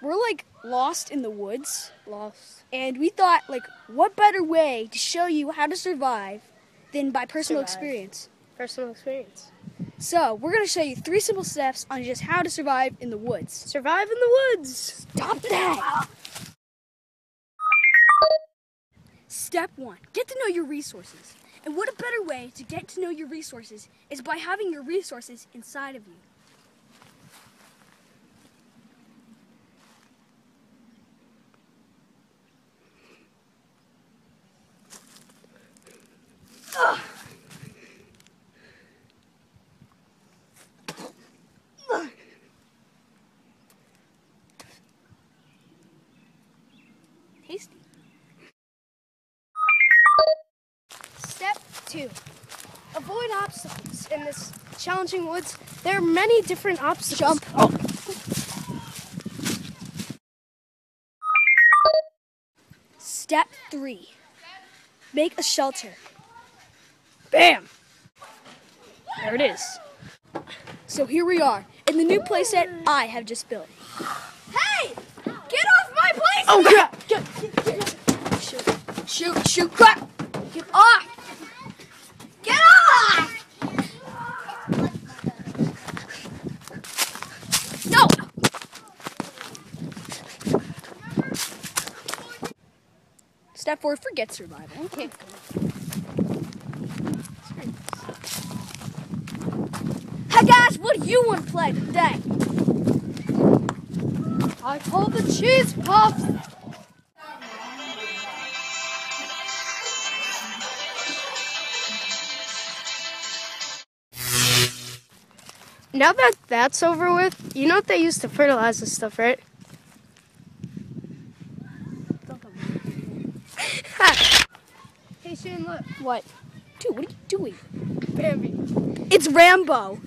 we're like lost in the woods. Lost. And we thought, like, what better way to show you how to survive than by personal experience? Personal experience. So, we're going to show you 3 simple steps on just how to survive in the woods. Survive in the woods. Stop that! Step 1, get to know your resources. And what a better way to get to know your resources is by having your resources inside of you. Tasty. Step 2. Avoid obstacles in this challenging woods. There are many different obstacles. Jump. Oh. Step 3. Make a shelter. Bam! There it is. So here we are in the new playset I have just built. Hey! Get off my place! Oh crap! Shoot! Crap! Get off! Get off! No! Step 4, forget survival. Okay. Hey guys, what do you want to play today? I call the cheese puffs. Now that that's over with, you know what they use to fertilize this stuff, right? Hey Shane, look. What? Dude, what are you doing? Bambi. It's Rambo.